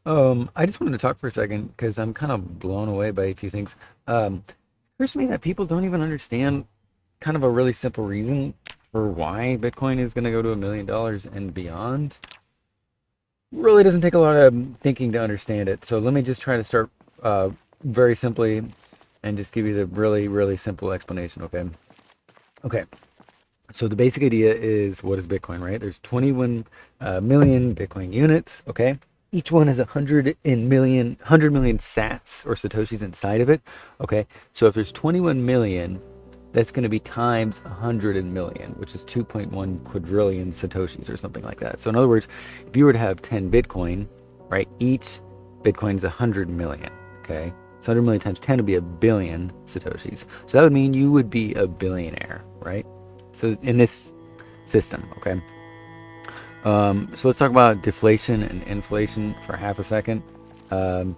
I just wanted to talk for a second because I'm kind of blown away by a few things. It occurs to me that people don't even understand kind of a really simple reason for why Bitcoin is going to go to $1 million and beyond. Really doesn't take a lot of thinking to understand it. So let me just try to start very simply and just give you the really, really simple explanation, okay? Okay, so the basic idea is what is Bitcoin, right? There's 21 million Bitcoin units, okay? Each one has 100 million sats or satoshis inside of it, okay? So if there's 21 million, that's going to be times 100 million, which is 2.1 quadrillion satoshis or something like that. So in other words, if you were to have 10 Bitcoin, right, each Bitcoin is 100 million, okay? So 100 million times 10 would be a billion satoshis. So that would mean you would be a billionaire, right? So in this system, okay. So let's talk about deflation and inflation for half a second. Um,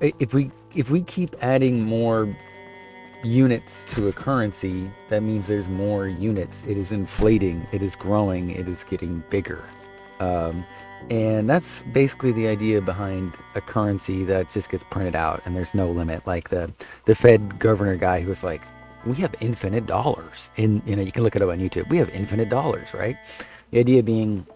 if we keep adding more units to a currency, that means there's more units. It is inflating. It is growing. It is getting bigger. Um, and that's basically the idea behind a currency that just gets printed out and there's no limit. Like the Fed governor guy who was like, we have infinite dollars. And you can look it up on YouTube. We have infinite dollars, right? The idea being,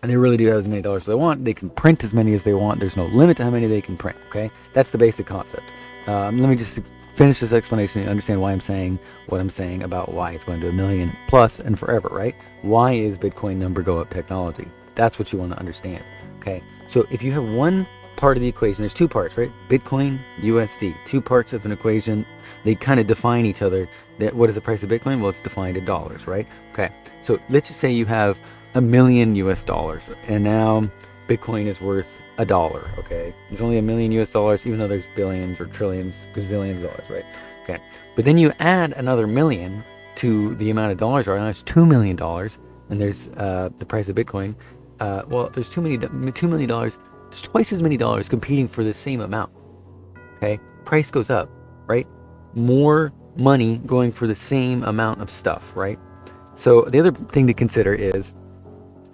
and they really do have as many dollars as they want. They can print as many as they want. There's no limit to how many they can print. Okay, that's the basic concept. Let me just finish this explanation and understand why I'm saying what I'm saying about why it's going to a million plus and forever. Right? Why is Bitcoin number go up technology? That's what you want to understand. Okay, so if you have one part of the equation, there's two parts, right? Bitcoin, USD, two parts of an equation. They kind of define each other. That what is the price of Bitcoin? Well, it's defined in dollars, right? Okay, so let's just say you have a million US dollars, and now Bitcoin is worth $1. Okay, there's only a million US dollars, even though there's billions or trillions, gazillions of dollars, right? Okay, but then you add another million to the amount of dollars, right? Now it's $2 million, and there's the price of Bitcoin. Well, there's $2 million. There's twice as many dollars competing for the same amount. Okay, price goes up, right? More money going for the same amount of stuff, right? So the other thing to consider is,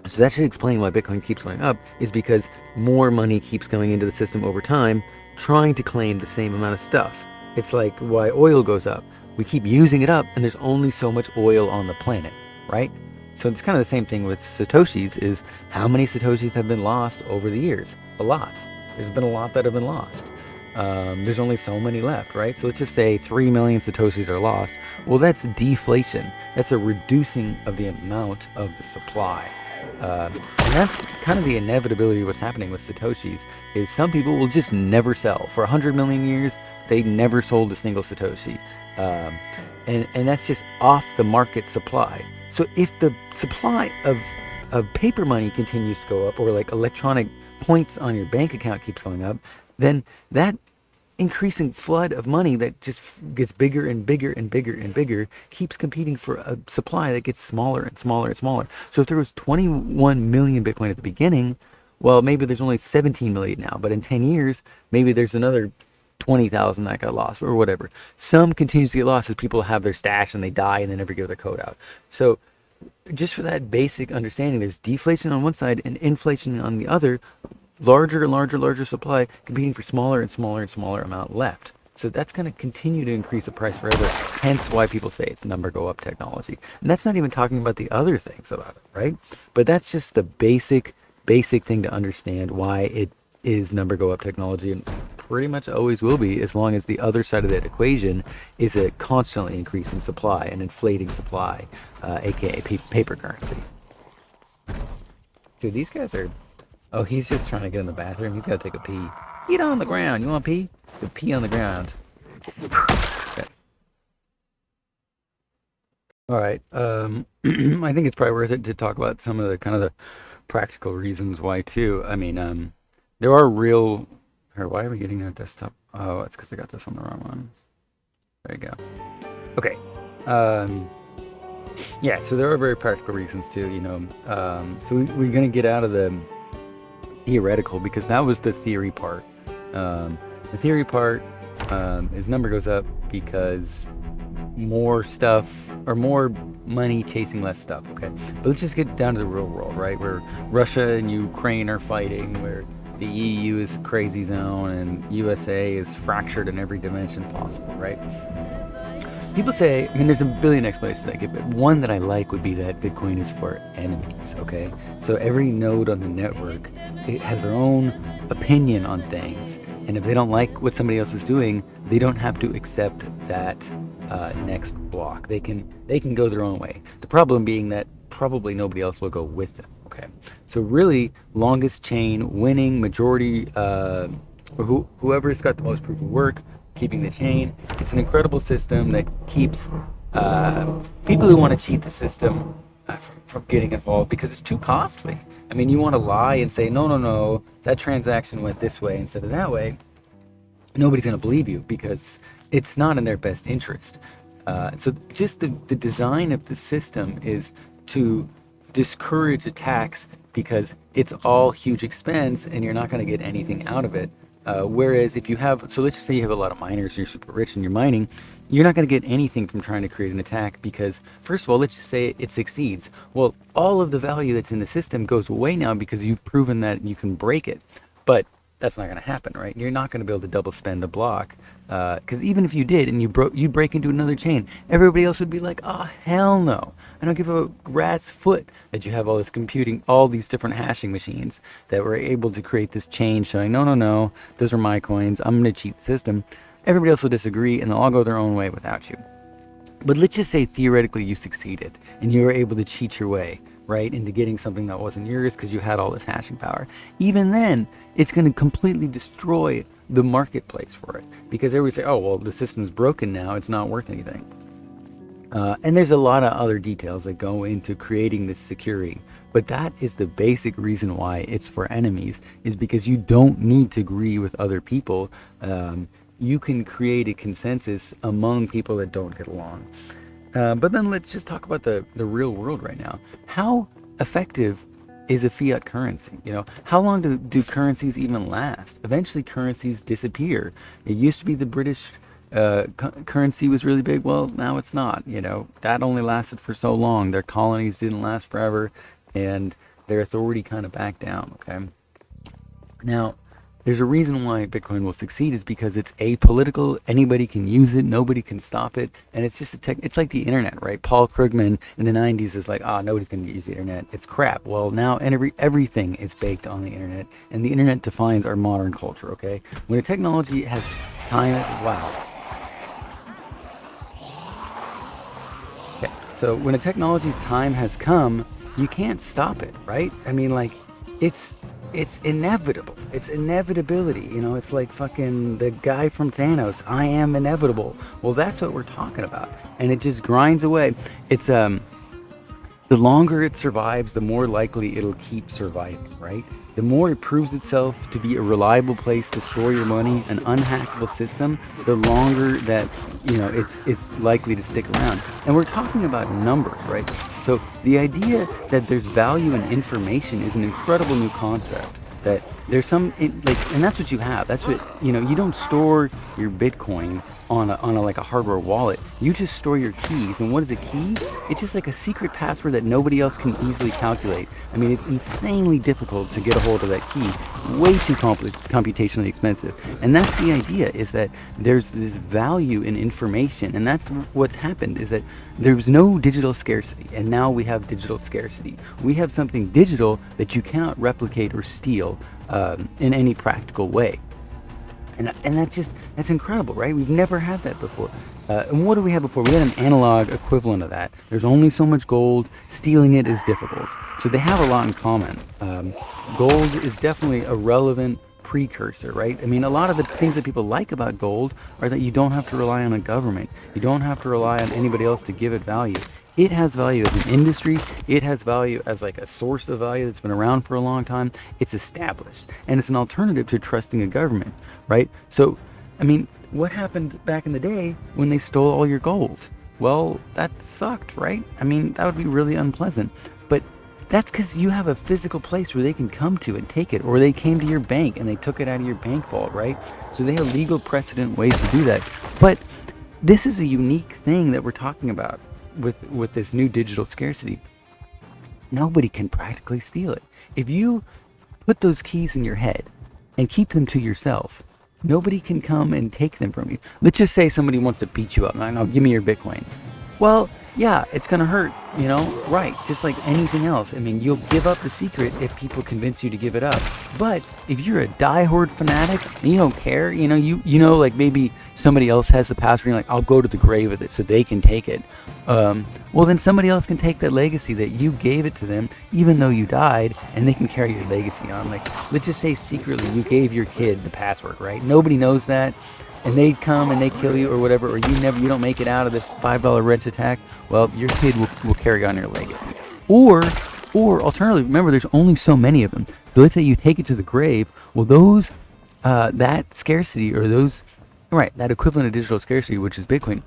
so that should explain why Bitcoin keeps going up, is because more money keeps going into the system over time, trying to claim the same amount of stuff. It's like why oil goes up. We keep using it up, and there's only so much oil on the planet, right? So it's kind of the same thing with Satoshis, is how many Satoshis have been lost over the years? A lot. There's been a lot that have been lost. There's only so many left, right? So let's just say 3 million Satoshis are lost. Well, that's deflation. That's a reducing of the amount of the supply. And that's kind of the inevitability of what's happening with Satoshis, is some people will just never sell. For 100 million years, they never sold a single Satoshi. And that's just off the market supply. So if the supply of paper money continues to go up, or like electronic points on your bank account keeps going up, then that increasing flood of money that just gets bigger and bigger and bigger and bigger keeps competing for a supply that gets smaller and smaller and smaller. So if there was 21 million Bitcoin at the beginning, well, maybe there's only 17 million now, but in 10 years, maybe there's another 20,000 that got lost or whatever. Some continues to get lost as people have their stash and they die and they never give their code out. So just for that basic understanding, there's deflation on one side and inflation on the other. Larger and larger supply competing for smaller and smaller and smaller amount left. So that's going to continue to increase the price forever. Hence why people say it's number go up technology. And that's not even talking about the other things about it, right? But that's just the basic thing to understand why it is number go up technology, and pretty much always will be, as long as the other side of that equation is a constantly increasing supply, an inflating supply, aka paper currency. Dude, these guys are... Oh, he's just trying to get in the bathroom. He's got to take a pee. Get on the ground. You want to pee? The pee on the ground. Okay. All right. I think it's probably worth it to talk about some of the kind of the practical reasons why too. I mean, there are real... Or why are we getting a desktop? Oh, it's because I got this on the wrong one. There you go. Okay. Yeah, so there are very practical reasons too, So we're going to get out of the theoretical, because that was the theory part. The theory part is number goes up because more stuff, or more money chasing less stuff, okay? But let's just get down to the real world, right? Where Russia and Ukraine are fighting, where the EU is a crazy zone, and USA is fractured in every dimension possible, right? People say, I mean, there's a billion explanations I give, but one that I like would be that Bitcoin is for enemies, okay? So every node on the network, it has their own opinion on things, and if they don't like what somebody else is doing, they don't have to accept that next block. They can go their own way. The problem being that probably nobody else will go with them, okay? So really, longest chain, winning, majority, whoever's got the most proof of work, keeping the chain. It's an incredible system that keeps people who want to cheat the system from getting involved because it's too costly. I mean, you want to lie and say, no, that transaction went this way instead of that way. Nobody's going to believe you because it's not in their best interest. So just the design of the system is to discourage attacks because it's all huge expense and you're not going to get anything out of it. Whereas if you have, so let's just say you have a lot of miners and you're super rich and you're mining, you're not going to get anything from trying to create an attack because, first of all, let's just say it succeeds. Well, all of the value that's in the system goes away now because you've proven that you can break it. But that's not going to happen, right? You're not going to be able to double spend a block because even if you did and you break into another chain, everybody else would be like, oh, hell no. I don't give a rat's foot that you have all this computing, all these different hashing machines that were able to create this chain showing, no, those are my coins. I'm going to cheat the system. Everybody else will disagree and they'll all go their own way without you. But let's just say theoretically you succeeded and you were able to cheat your way right into getting something that wasn't yours because you had all this hashing power. Even then, it's going to completely destroy the marketplace for it because everybody say, oh, well, the system's broken now. It's not worth anything. And there's a lot of other details that go into creating this security. But that is the basic reason why it's for enemies, is because you don't need to agree with other people. You can create a consensus among people that don't get along. But then let's just talk about the real world right now. How effective is a fiat currency? You know, how long do currencies even last? Eventually currencies disappear. It used to be the British currency was really big. Well, now it's not. You know, that only lasted for so long. Their colonies didn't last forever and their authority kind of backed down, okay? Now, there's a reason why Bitcoin will succeed is because it's apolitical. Anybody can use it. Nobody can stop it. And it's just it's like the internet, right? Paul Krugman in the 90s is like, nobody's going to use the internet. It's crap. Well, now everything is baked on the internet. And the internet defines our modern culture, okay? When a technology has time, wow. Okay, so when a technology's time has come, you can't stop it, right? I mean, like, it's inevitable. It's inevitability. You know, it's like fucking the guy from Thanos. I am inevitable. Well, that's what we're talking about. And it just grinds away. It's the longer it survives, the more likely it'll keep surviving, right? The more it proves itself to be a reliable place to store your money, an unhackable system, the longer that, you know, it's likely to stick around. And we're talking about numbers, right? So the idea that there's value in information is an incredible new concept. That there's some and that's what you have. That's what, you know, you don't store your Bitcoin on a like a hardware wallet. You just store your keys. And what is a key? It's just like a secret password that nobody else can easily calculate. I mean, it's insanely difficult to get a hold of that key. Way too computationally expensive. And that's the idea, is that there's this value in information. And that's what's happened, is that there's no digital scarcity. And now we have digital scarcity. We have something digital that you cannot replicate or steal in any practical way. And that's incredible, right? We've never had that before. And what do we have before? We had an analog equivalent of that. There's only so much gold. Stealing it is difficult. So they have a lot in common. Gold is definitely a relevant precursor, right? I mean, a lot of the things that people like about gold are that you don't have to rely on a government. You don't have to rely on anybody else to give it value. It has value as an industry. It has value as like a source of value that's been around for a long time. It's established. And it's an alternative to trusting a government, right? So, I mean, what happened back in the day when they stole all your gold? Well, that sucked, right? I mean, that would be really unpleasant. But that's because you have a physical place where they can come to and take it, or they came to your bank and they took it out of your bank vault, right? So they have legal precedent ways to do that. But this is a unique thing that we're talking about with this new digital scarcity. Nobody can practically steal it. If you put those keys in your head and keep them to yourself. Nobody can come and take them from you. Let's just say somebody wants to beat you up. No, give me your Bitcoin. Well, yeah, it's going to hurt, right? Just like anything else. I mean, you'll give up the secret if people convince you to give it up. But if you're a diehard fanatic and you don't care, like maybe somebody else has the password, and you're like, I'll go to the grave with it so they can take it. Well, then somebody else can take that legacy that you gave it to them, even though you died, and they can carry your legacy on. Like, let's just say secretly you gave your kid the password, right? Nobody knows that. And they come and they kill you or whatever, or you don't make it out of this $5 wrench attack. Well, your kid will carry on your legacy. Or alternatively, remember, there's only so many of them. So let's say you take it to the grave. Well, those that scarcity, or that equivalent of digital scarcity, which is Bitcoin,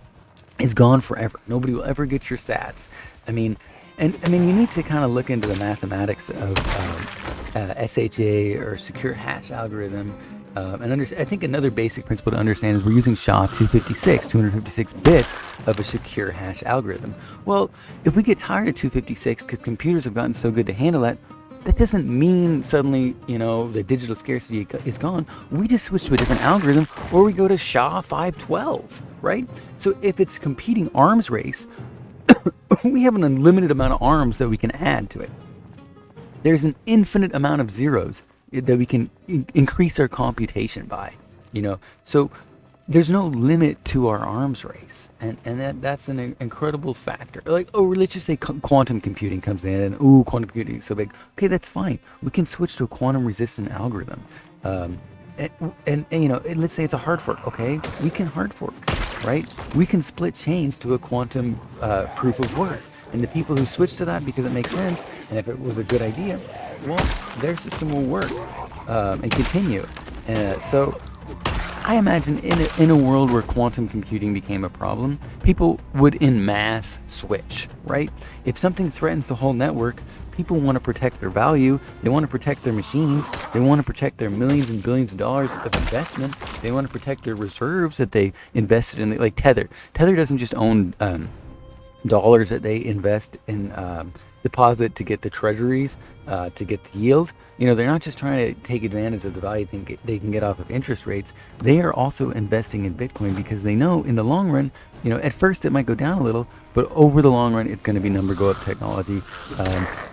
is gone forever. Nobody will ever get your sats. You need to kind of look into the mathematics of SHA, or secure hash algorithm. I think another basic principle to understand is we're using SHA-256, 256 bits of a secure hash algorithm. Well, if we get tired of 256 because computers have gotten so good to handle that, that doesn't mean suddenly, the digital scarcity is gone. We just switch to a different algorithm, or we go to SHA-512, right? So if it's a competing arms race, we have an unlimited amount of arms that we can add to it. There's an infinite amount of zeros that we can increase our computation by, so there's no limit to our arms race, and that's an incredible factor. Like, let's just say quantum computing comes in, and quantum computing is so big. Okay, that's fine. We can switch to a quantum resistant algorithm, and let's say it's a hard fork. Okay, we can hard fork, right? We can split chains to a quantum proof of work. And the people who switch to that because it makes sense, and if it was a good idea, well, their system will work and continue. So I imagine in a world where quantum computing became a problem, people would en masse switch, right? If something threatens the whole network, people want to protect their value. They want to protect their machines. They want to protect their millions and billions of dollars of investment. They want to protect their reserves that they invested in, like Tether. Tether doesn't just own dollars that they invest in, deposit to get the treasuries, to get the yield. They're not just trying to take advantage of the value they can get off of interest rates. They are also investing in Bitcoin because they know in the long run, at first it might go down a little, but over the long run, it's going to be number go up technology.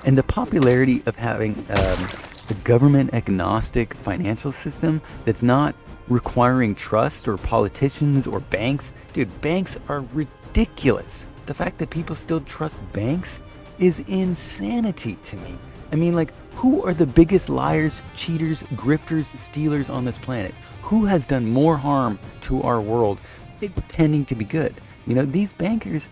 And the popularity of having a government agnostic financial system that's not requiring trust or politicians or banks. Dude, banks are ridiculous. The fact that people still trust banks is insanity to me. I mean, like, who are the biggest liars, cheaters, grifters, stealers on this planet? Who has done more harm to our world pretending to be good? These bankers,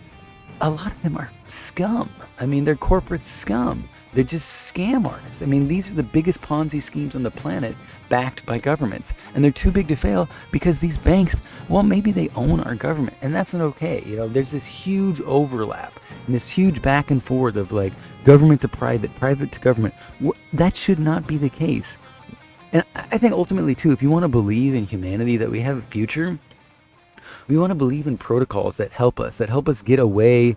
a lot of them are scum. I mean, they're corporate scum. They're just scam artists. I mean, these are the biggest Ponzi schemes on the planet, backed by governments. And they're too big to fail because these banks, well, maybe they own our government. And that's not okay. There's this huge overlap and this huge back and forth of like government to private, private to government. That should not be the case. And I think ultimately, too, if you want to believe in humanity, that we have a future, we want to believe in protocols that help us get away.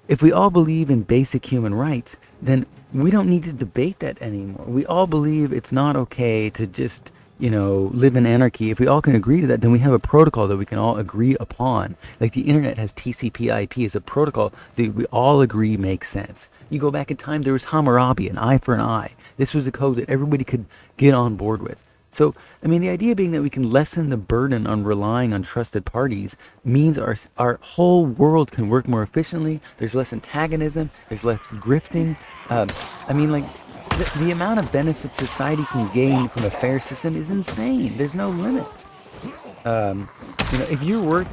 If we all believe in basic human rights, then we don't need to debate that anymore. We all believe it's not okay to just, live in anarchy. If we all can agree to that, then we have a protocol that we can all agree upon. Like the internet has TCP/IP as a protocol that we all agree makes sense. You go back in time, there was Hammurabi, an eye for an eye. This was a code that everybody could get on board with. So, I mean, the idea being that we can lessen the burden on relying on trusted parties means our whole world can work more efficiently. There's less antagonism. There's less grifting. The amount of benefits society can gain from a fair system is insane. There's no limit. If you're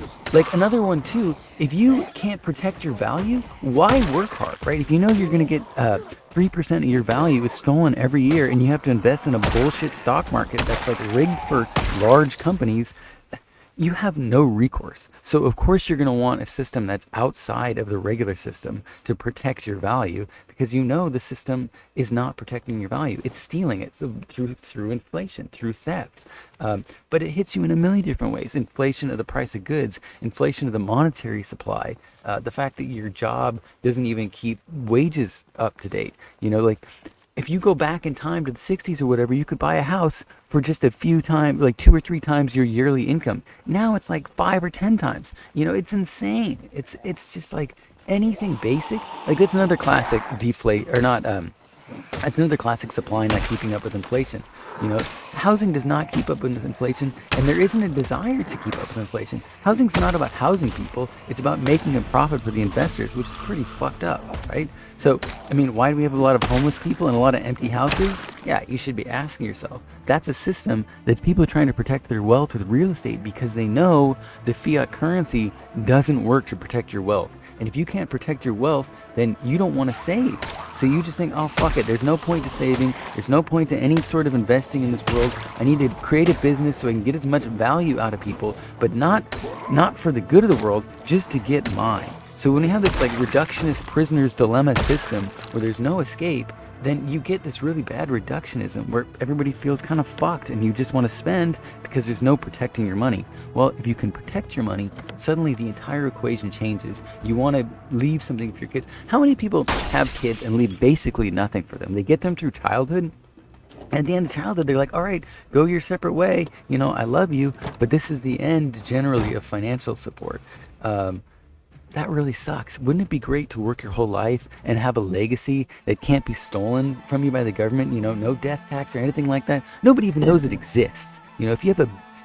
another one too, if you can't protect your value, why work hard, right? If you know you're going to get 3% of your value is stolen every year and you have to invest in a bullshit stock market that's like rigged for large companies, you have no recourse. So of course you're going to want a system that's outside of the regular system to protect your value, because the system is not protecting your value. It's stealing it through inflation, through theft. But it hits you in a million different ways. Inflation of the price of goods, inflation of the monetary supply, the fact that your job doesn't even keep wages up to date. if you go back in time to the 60s or whatever, you could buy a house for just a few times, like 2 or 3 times your yearly income. Now it's like 5 or 10 times. It's insane. It's just like anything basic. Like that's another classic deflate or not. That's another classic supply not keeping up with inflation. Housing does not keep up with inflation, and there isn't a desire to keep up with inflation. Housing's not about housing people, it's about making a profit for the investors, which is pretty fucked up, right? So, I mean, why do we have a lot of homeless people and a lot of empty houses? Yeah, you should be asking yourself. That's a system that's people trying to protect their wealth with real estate because they know the fiat currency doesn't work to protect your wealth. And if you can't protect your wealth, then you don't want to save. So you just think, oh, fuck it. There's no point to saving. There's no point to any sort of investing in this world. I need to create a business so I can get as much value out of people, but not for the good of the world, just to get mine. So when you have this like reductionist prisoner's dilemma system where there's no escape, then you get this really bad reductionism where everybody feels kind of fucked and you just want to spend because there's no protecting your money. Well, if you can protect your money, suddenly the entire equation changes. You want to leave something for your kids. How many people have kids and leave basically nothing for them? They get them through childhood. At the end of childhood, they're like, all right, go your separate way. I love you, but this is the end generally of financial support. That really sucks. Wouldn't it be great to work your whole life and have a legacy that can't be stolen from you by the government? No death tax or anything like that. Nobody even knows it exists. If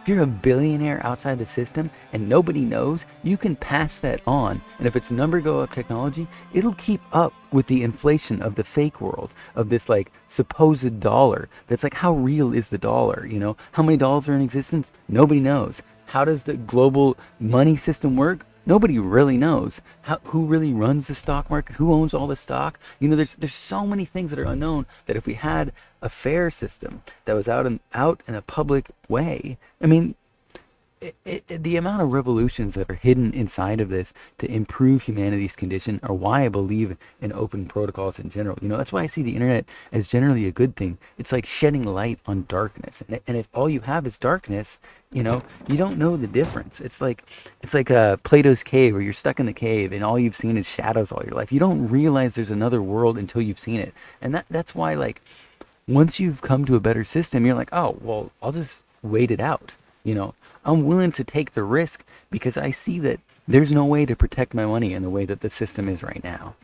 you're a billionaire outside the system and nobody knows, you can pass that on. And if it's number go up technology, it'll keep up with the inflation of the fake world, of this like supposed dollar. That's like, how real is the dollar? How many dollars are in existence? Nobody knows. How does the global money system work? Nobody really knows. Who really runs the stock market? Who owns all the stock? There's so many things that are unknown that if we had a fair system that was out in a public way, I mean, the amount of revolutions that are hidden inside of this to improve humanity's condition are why I believe in open protocols in general. That's why I see the internet as generally a good thing. It's like shedding light on darkness. And if all you have is darkness, you don't know the difference. It's like Plato's cave where you're stuck in the cave and all you've seen is shadows all your life. You don't realize there's another world until you've seen it. And that's why, like, once you've come to a better system, you're like, oh, well, I'll just wait it out. I'm willing to take the risk because I see that there's no way to protect my money in the way that the system is right now.